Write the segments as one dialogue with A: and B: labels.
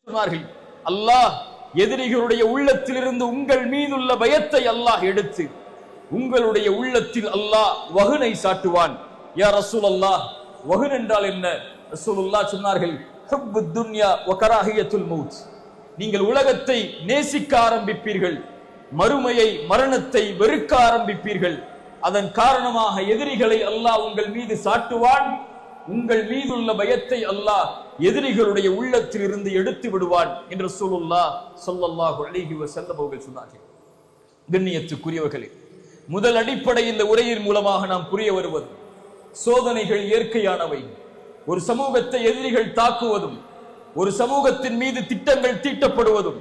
A: சொன்னார்கள், அல்லாஹ் எதிரிகளுடைய உள்ளத்திலிருந்து உங்கள் மீதுள்ள பயத்தை அல்லாஹ் எடுத்து உங்களுடைய உள்ளத்தில் அல்லாஹ் வஹனை சாட்டுவான். யா ரசூலல்லாஹ், வஹன் என்றால் என்ன? ரசூலுல்லாஹ் சொன்னார்கள், ஹுப்புத் துன்யா வ கராஹியத்துல் மௌத். நீங்கள் உலகத்தை நேசிக்க ஆரம்பிப்பீர்கள், மறுமையை மரணத்தை வெறுக்க ஆரம்பிப்பீர்கள். அதன் காரணமாக எதிரிகளை அல்லாஹ் உங்கள் மீது சாட்டுவான். உங்கள் மீதுள்ள பயத்தை அல்லாஹ் எதிரிகளுடைய உள்ளத்தில் இருந்து எடுத்து விடுவான் என்று ரசூலுல்லாஹ் ஸல்லல்லாஹு அலைஹி வஸல்லம் அவர்கள் சொன்னார்கள். கண்ணியத்துக்குரியவர்களே, முதல் அடிப்படை இந்த உரையின் மூலமாக நாம் புரிய வருவது, சோதனைகள் இயற்கையானவை. ஒரு சமூகத்தை எதிரிகள் தாக்குவதும், ஒரு சமூகத்தின் மீது திட்டங்கள் தீட்டப்படுவதும்,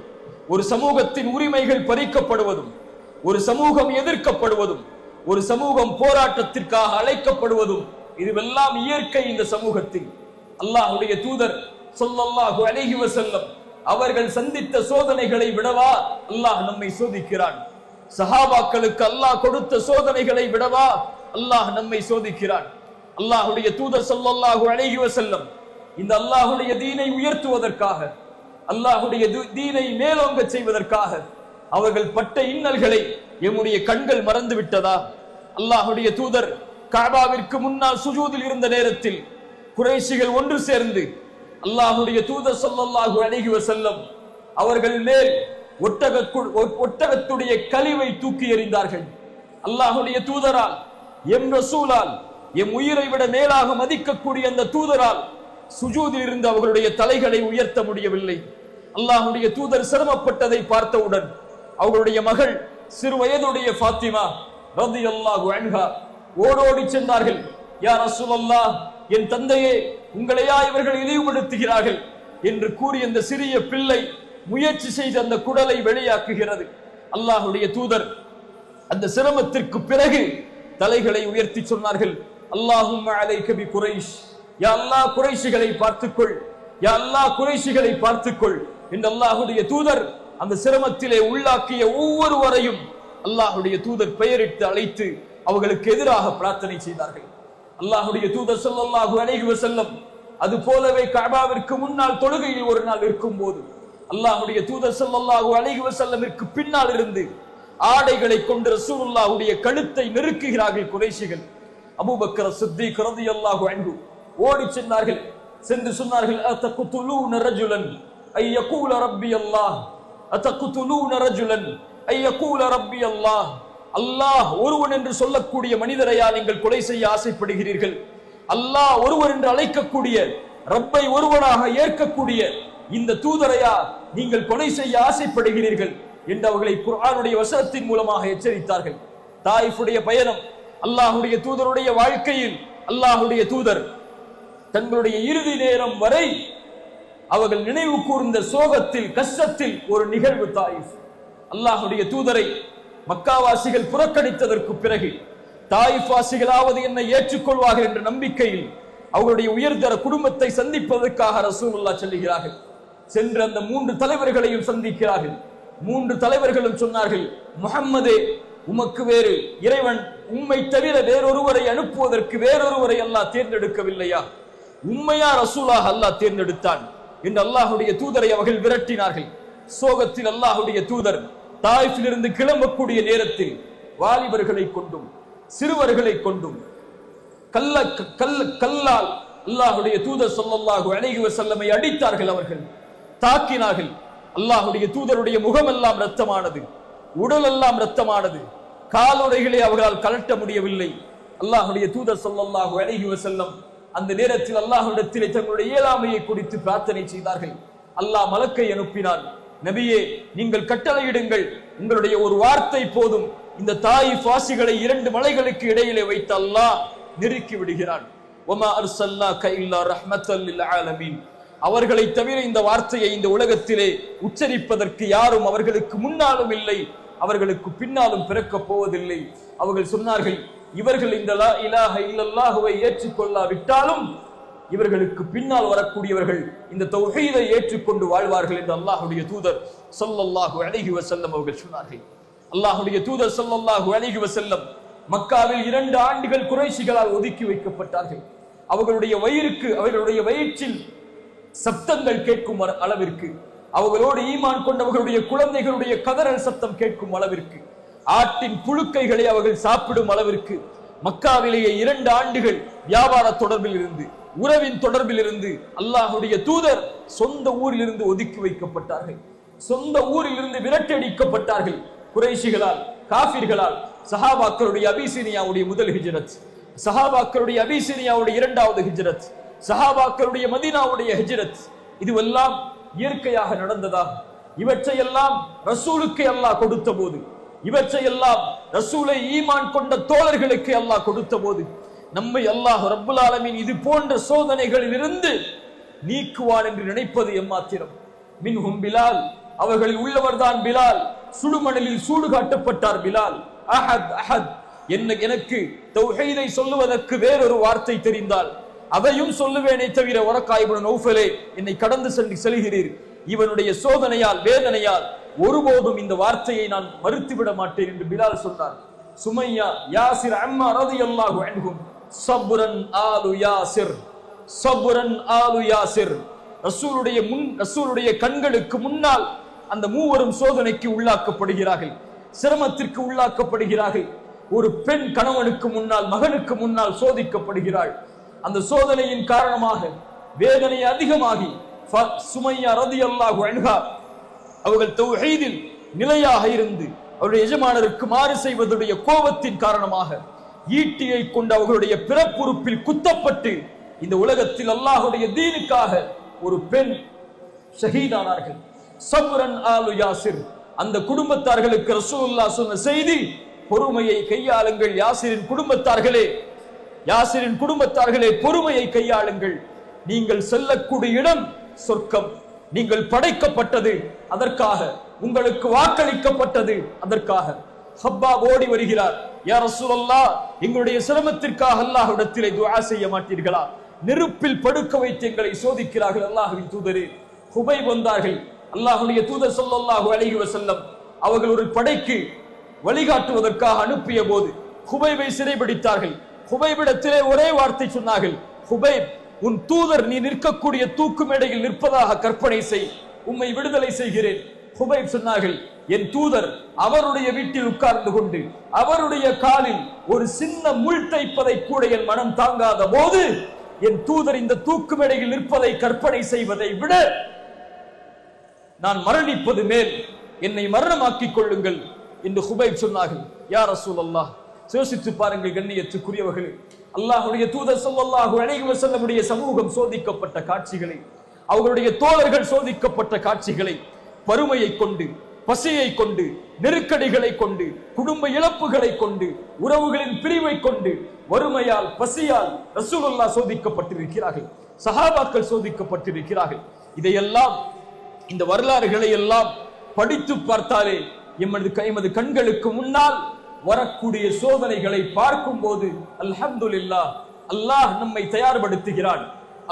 A: ஒரு சமூகத்தின் உரிமைகள் பறிக்கப்படுவதும், ஒரு சமூகம் எதிர்க்கப்படுவதும், ஒரு சமூகம் போராட்டத்திற்காக அழைக்கப்படுவதும், இதுவெல்லாம் இயற்கை. இந்த சமூகத்தில் அல்லாஹ்வுடைய தூதர் ஸல்லல்லாஹு அலைஹி வஸல்லம் அவர்கள் சந்தித்த சோதனைகளை விடவா அல்லாஹ் நம்மை சோதிக்கிறான்? சஹாபாக்களுக்கு அல்லாஹ் கொடுத்த சோதனைகளை விடவா அல்லாஹ் நம்மை சோதிக்கிறான்? அல்லாஹ்வுடைய தூதர் ஸல்லல்லாஹு அலைஹி வஸல்லம் இந்த அல்லாஹ்வுடைய தீனை உயர்த்துவதற்காக, அல்லாஹ்வுடைய தீனை மேலோங்க செய்வதற்காக அவர்கள் பட்ட இன்னல்களை எம்முடைய கண்கள் மறந்து விட்டதா? அல்லாஹ்வுடைய தூதர் கஅபாவிற்கு முன்னால் சுஜூதில் இருந்த நேரத்தில் குறைஷிகள் ஒன்று சேர்ந்து அல்லாஹ்வுடைய தூதர் ஸல்லல்லாஹு அலைஹி வஸல்லம் அவர்கள் மேல் ஒட்டகத்துடைய கழிவை தூக்கி எறிந்தார்கள். அல்லாஹ்வுடைய தூதரால், எம் ரசூலால், எம் உயிரை விட மேலாக மதிக்கக்கூடிய அந்த தூதரால் சுஜூதில் இருந்து அவர்களுடைய தலைகளை உயர்த்த முடியவில்லை. அல்லாஹ்வுடைய தூதர் சிரமப்பட்டதை பார்த்தவுடன் அவர்களுடைய மகள் சிறு வயதுடைய ஃபாத்திமா ரலியல்லாஹு அன்ஹா ஓடோடி சென்றார்கள். யா ரசூலல்லாஹ், என் தந்தையே, உங்களையா இவர்கள் இழிவுபடுத்துகிறார்கள் என்று கூறி அந்த சிறிய பிள்ளை முயற்சி செய்து அந்த குடலை வெளியாக்குகிறது. அல்லாஹ்வுடைய தூதர் அந்த சிரமத்திற்கு பிறகு தலைகளை உயர்த்தி சொன்னார்கள், அல்லாஹும்ம அலைக பி குரைஷ், யா அல்லாஹ் குறைஷிகளை பார்த்துக்கொள், யா அல்லாஹ் குறைஷிகளை பார்த்துக்கொள் என்று அல்லாஹ்வுடைய தூதர் அந்த சிரமத்திலே உள்ளாக்கிய ஒவ்வொருவரையும் அல்லாஹ்வுடைய தூதர் பெயரிட்டு அழைத்து அவர்களுக்கு எதிராக பிரார்த்தனை செய்தார்கள். அல்லாஹ்வுடைய தூதர் ஸல்லல்லாஹு அலைஹி வஸல்லம் அது போலவே கஅபாவிற்கு முன்னால் தொழுகையில் ஒரு நாள் இருக்கும் போது அல்லாஹ்வுடைய தூதர் ஸல்லல்லாஹு அலைஹி வஸல்லமிற்கு பின்னால் இருந்து ஆடைகளை கொண்டு ரசூலுல்லாஹ்வுடைய கழுத்தை நெருக்குகிறார்கள் குறைஷிகள். அபூபக்கர் சித்திக் ரலியல்லாஹு அன்ஹு ஓடி சென்றார்கள். சென்று சொன்னார்கள், அத்தகுதுலூன ரஜுலன் ஐ யகூல ரப்பி அல்லாஹ், அத்தகுதுலூன ரஜுலன் ஐ யகூல ரப்பி அல்லாஹ். அல்லாஹ் ஒருவன் என்று சொல்லக்கூடிய மனிதரையா நீங்கள் கொலை செய்ய ஆசைப்படுகிறீர்கள்? அல்லாஹ் ஒருவர் என்று அழைக்கக்கூடிய, ரப்பை ஒருவனாக ஏற்கக்கூடிய இந்த தூதரையா நீங்கள் கொலை செய்ய ஆசைப்படுகிறீர்கள் என்று அவர்களை குர்ஆனுடைய வசனத்தின் மூலமாக எச்சரித்தார்கள். தாயிஃபுடைய பயணம், அல்லாஹ்வுடைய தூதருடைய வாழ்க்கையில் அல்லாஹ்வுடைய தூதர் தங்களுடைய இறுதி நேரம் வரை அவர்கள் நினைவு கூர்ந்த சோகத்தில், கஷ்டத்தில் ஒரு நிகழ்வு தாயிஃப். அல்லாஹ்வுடைய தூதரை மக்காவாசிகள் புறக்கணித்ததற்கு பிறகு தாயிஃப் வாசிகளாவது என்னை ஏற்றுக்கொள்வார்கள் என்ற நம்பிக்கையில் அவர்களுடைய உயர்தர குடும்பத்தை சந்திப்பதற்காக ரசூலுல்லாஹ் செல்கிறார்கள். சென்று அந்த 3 தலைவர்களையும் சந்திக்கிறார்கள். 3 தலைவர்களும் சொன்னார்கள், முஹம்மதே, உமக்கு வேறு இறைவன் உம்மை தவிர வேறொருவரை அனுப்புவதற்கு வேறொருவரை அல்லாஹ் தேர்ந்தெடுக்கவில்லையா? உம்மையா ரசூலாக அல்லாஹ் தேர்ந்தெடுத்தான் என்று அல்லாஹ்வுடைய தூதரை அவர்கள் விரட்டினார்கள். சோகத்தில் அல்லாஹ்வுடைய தூதர் தாயிஃபிலிருந்து கிளம்பக்கூடிய நேரத்தில் வாலிபர்களை கொண்டும் சிறுவர்களை கொண்டும் கல்லால் அல்லாஹ்வுடைய தூதர் ஸல்லல்லாஹு அலைஹி வஸல்லமை அடித்தார்கள். அவர்கள் தாக்கினார்கள். அல்லாஹ்வுடைய தூதருடைய முகமெல்லாம் இரத்தமானது, உடல் எல்லாம் இரத்தமானது. காலுறைகளை அவர்களால் கலட்ட முடியவில்லை. அல்லாஹ்வுடைய தூதர் ஸல்லல்லாஹு அலைஹி வஸல்லம் அந்த நேரத்தில் அல்லாஹ்விடத்திலே தங்களுடைய இயலாமையை குறித்து பிரார்த்தனை செய்தார்கள். அல்லாஹ் மலக்கை அனுப்பினார். நபியே, நீங்கள் கட்டளையிடுங்கள், உங்களுடைய ஒரு வார்த்தை போதும், இந்த தாயிஃப் வாசிகளை 2 மலைகளுக்கு இடையிலே வைத்து அல்லாஹ் நெருக்கி விடுகிறான். வமா அர்ஸல்னாக இல்லா ரஹ்மத்தல் லில் ஆலமீன். அவர்களை தவிர இந்த வார்த்தையை இந்த உலகத்திலே உச்சரிப்பதற்கு யாரும் அவர்களுக்கு முன்னாலும் இல்லை, அவர்களுக்கு பின்னாலும் பிறக்கப் போவதில்லை. அவர்கள் சொன்னார்கள், இவர்கள் இந்த லா இலாஹ இல்லல்லாஹுவை ஏற்றுக்கொள்ளாவிட்டாலும் இவர்களுக்கு பின்னால் வரக்கூடியவர்கள் இந்த தௌஹீதை ஏற்றுக்கொண்டு வாழ்வார்கள் என்று அல்லாஹ்வுடைய தூதர் ஸல்லல்லாஹு அலைஹி வஸல்லம் அவர்கள் சொன்னார்கள். அல்லாஹ்வுடைய தூதர் ஸல்லல்லாஹு அலைஹி வஸல்லம் மக்காவில் 2 ஆண்டுகள் குறைஷிகளால் ஒதுக்கி வைக்கப்பட்டார்கள். அவர்களுடைய வயிற்றில் சப்தங்கள் கேட்கும் அளவிற்கு அவர்களோடு ஈமான் கொண்டவர்களுடைய குழந்தைகளுடைய கதறல் சத்தம் கேட்கும் அளவிற்கு, ஆட்டின் புழுக்கைகளை அவர்கள் சாப்பிடும் அளவிற்கு மக்காவிலேயே 2 ஆண்டுகள் வியாபார தொடர்பில் இருந்து, உறவின் தொடர்பில் இருந்து அல்லாஹ்வுடைய தூதர் சொந்த ஊரில் இருந்து ஒதுக்கி வைக்கப்பட்டார்கள். சொந்த ஊரில் இருந்து விரட்டடிக்கப்பட்டார்கள். குறைஷிகளால், காஃபிர்களால். சஹாபாக்களுடைய அபிசீனியாவுடைய முதல் ஹிஜ்ரத், சஹாபாக்களுடைய அபிசீனியாவுடைய 2வது ஹிஜ்ரத், சஹாபாக்களுடைய மதீனாவுடைய ஹிஜ்ரத், இதுவெல்லாம் இயற்கையாக நடந்ததா? இவற்றையெல்லாம் ரசூலுக்கு அல்லாஹ் கொடுத்த போது, இவற்றையெல்லாம் ரசூலை ஈமான் கொண்ட தோழர்களுக்கு அல்லாஹ் கொடுத்த போது, நம்மை அல்லாஹ் ரப்புல் ஆலமீன் இது போன்ற சோதனைகளில் இருந்து நீக்குவான் என்று நினைப்பது எம்மாத்திரம்? மின்ஹும் பிலால், அவர்களில் உள்ளவர்தான் பிலால். சுடுமணலில் சூடு காட்டப்பட்டார் பிலால். அஹத் அஹத், எனக்கு தௌஹீதை சொல்லுவதற்கு வேறொரு வார்த்தை தெரிந்தால் அதையும் சொல்லுவேனே தவிர, வரக்கா இப்னு நௌஃபலே, என்னை கடந்து செல்கிறீர், இவனுடைய சோதனையால், வேதனையால் ஒருபோதும் இந்த வார்த்தையை நான் மறுத்துவிட மாட்டேன் என்று பிலால் சொன்னார். சுமையா, யாசிர், அம்மா ரலியல்லாஹு அன்ஹும், சப்ரன் ஆலு யாசிர், சப்ரன் ஆலு யாசிர். ரசூலுடைய கண்களுக்கு முன்னால் அந்த மூவரும் சோதனைக்கு உள்ளாக்கப்படுகிறார்கள், சிரமத்திற்கு உள்ளாக்கப்படுகிறார்கள். ஒரு பெண் கணவனுக்கு முன்னால், மகனுக்கு முன்னால் சோதிக்கப்படுகிறாள். அந்த சோதனையின் காரணமாக வேதனை அதிகமாகி சுமையா ரலியல்லாஹு அன்ஹா அவர்கள் தௌஹீதில் நிலையாக இருந்து அவருடைய எஜமானருக்கு மாறு செய்வதுடைய கோபத்தின் காரணமாக ஈட்டியை கொண்டு அவர்களுடைய பிறப்புறுப்பில் குத்தப்பட்டு இந்த உலகத்தில் அல்லாஹ்வுடைய தீனுக்காக ஒரு பெண் ஷஹீதானார்கள். சப்ரன் ஆலு யாசிர். அந்த குடும்பத்தார்களுக்கு ரசூலுல்லாஹ் சொன்ன செய்தி, பொறுமையை கையாளுங்கள் யாசிரின் குடும்பத்தார்களே, யாசிரின் குடும்பத்தார்களே, பொறுமையை கையாளுங்கள். நீங்கள் செல்லக்கூடிய இடம் சொர்க்கம். நீங்கள் படைக்கப்பட்டது அதற்காக, உங்களுக்கு வாக்களிக்கப்பட்டது அதற்காக. ஹப்பாப் ஓடி வருகிறார். யா ரசூலல்லாஹ், எங்களுடைய சிரமத்திற்காக அல்லாஹ்விடத்திலே துஆ செய்ய மாட்டீர்களா? நெருப்பில் படுக்க வைத்து எங்களை சோதிக்கிறார்கள் அல்லாஹ்வின் தூதரே. ஹுபைப் வந்தார்கள். அல்லாஹ்வுடைய தூதர் ஸல்லல்லாஹு அலைஹி வஸல்லம் அவர்கள் ஒரு படைக்கு வழிகாட்டுவதற்காக அனுப்பிய போது ஹுபைபை சிறைபிடித்தார்கள். ஹுபைபிடத்திலே ஒரே வார்த்தை சொன்னார்கள், ஹுபைப், உன் தூதர் நீ நிற்கக்கூடிய தூக்கு மேடையில் நிற்பதாக கற்பனை செய், உம்மை விடுதலை செய்கிறேன். ஹுபைப் சொன்னார்கள், என் தூதர் அவருடைய வீட்டில் உட்கார்ந்து கொண்டு அவருடைய காலில் ஒரு சின்ன முள் தைப்பதை கூட என் மனம் தாங்காத போது என் தூதர் இந்த தூக்கு மேடையில் நிற்பதை கற்பனை செய்வதை விட நான் மரணிப்பது மேல், என்னை மரணமாக்கிக் கொள்ளுங்கள் என்று ஹுபைப் சொன்னார்கள். யா ரசூலல்லாஹ், யோசித்து பாருங்கள் கண்ணியத்துக்குரியவர்களே, அல்லாஹ்வுடைய தூதர் ஸல்லல்லாஹு அலைஹி வஸல்லமுடைய சமூகம் சோதிக்கப்பட்ட காட்சிகளை, அவர்களுடைய தோழர்கள் சோதிக்கப்பட்ட காட்சிகளை, வறுமையை கொண்டு, பசியை கொண்டு, நெருக்கடிகளை கொண்டு, குடும்ப இழப்புகளை கொண்டு, உறவுகளின் பிரிவை கொண்டு, வறுமையால், பசியால் ரசூலுல்லாஹ் சோதிக்கப்பட்டிருக்கிறார்கள், சஹாபாக்கள் சோதிக்கப்பட்டிருக்கிறார்கள். இதையெல்லாம், இந்த வரலாறுகளை எல்லாம் படித்து பார்த்தாலே எமது கண்களுக்கு முன்னால் வரக்கூடிய சோதனைகளை பார்க்கும் போது அல்ஹம்துலில்லாஹ், அல்லாஹ் நம்மை தயார்படுத்துகிறான்.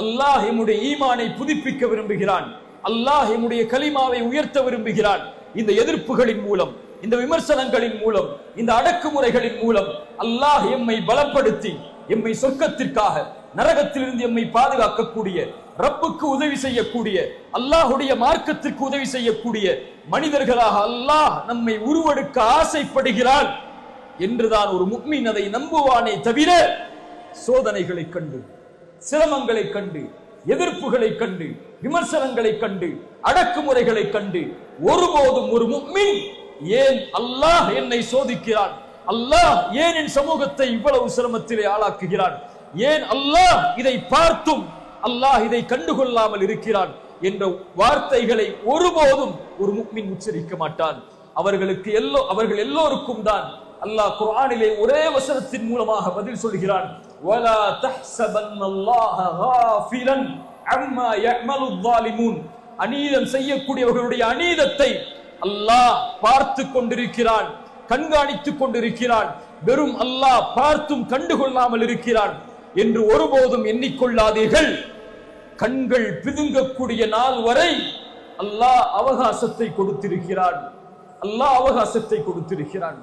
A: அல்லாஹ் எம்முடைய ஈமானை புதுப்பிக்க விரும்புகிறான். அல்லாஹ் எம்முடைய கலிமாவை உயர்த்த விரும்புகிறான். இந்த எதிர்ப்புகளின் மூலம், இந்த விமர்சனங்களின் மூலம், இந்த அடக்குமுறைகளின் மூலம் அல்லாஹ் எம்மை பலப்படுத்தி எம்மை சொர்க்கத்திற்காக, நரகத்திலிருந்து எம்மை பாதுகாக்கக்கூடிய, ரப்புக்கு உதவி செய்யக்கூடிய, அல்லாஹுடைய மார்க்கத்திற்கு உதவி செய்யக்கூடிய மனிதர்களாக அல்லாஹ் நம்மை உருவெடுக்க ஆசைப்படுகிறான் என்றுதான் ஒரு முஃமின் அதை நம்புவானே தவிர, சோதனைகளை கண்டு, சிரமங்களை கண்டு, எதிர்ப்புகளை கண்டு, விமர்சனங்களை கண்டு, அடக்குமுறைகளை கண்டு ஒருபோதும் ஒரு முஃமின் ஏன் அல்லாஹ் என்னை சோதிக்கிறான், அல்லாஹ் ஏன் என் சமூகத்தை இவ்வளவு சிரமத்திலே ஆளாக்குகிறான், ஏன் அல்லாஹ் இதை பார்த்தும் அல்லாஹ் இதை கண்டுகொள்ளாமல் இருக்கிறான் என்ற வார்த்தைகளை ஒருபோதும் ஒரு முஃமின் உச்சரிக்க மாட்டான். அவர்கள் எல்லோருக்கும் தான் அல்லாஹ் குர்ஆனிலே ஒரே வசனத்தின் மூலமாக பதில் சொல்கிறான். வலா தஹ்ஸபன்னல்லாஹ காஃபிலன் அம்மா யஅமலுல் ஸாலிமூன். அநீதம் செய்யக்கூடியவர்களுடைய அநீதத்தை அல்லாஹ் பார்த்து கொண்டிருக்கிறான், கண்காணித்துக் கொண்டிருக்கிறான். வெறும் அல்லாஹ் பார்த்தும் கண்டுகொள்ளாமல் இருக்கிறான் என்று ஒருபோதும் எண்ணிக்கொள்ளாதீர்கள். கண்கள் பிதுங்கக்கூடிய நாள் வரை அல்லாஹ் அவகாசத்தை கொடுத்திருக்கிறான். அல்லாஹ் அவகாசத்தை கொடுத்திருக்கிறான்.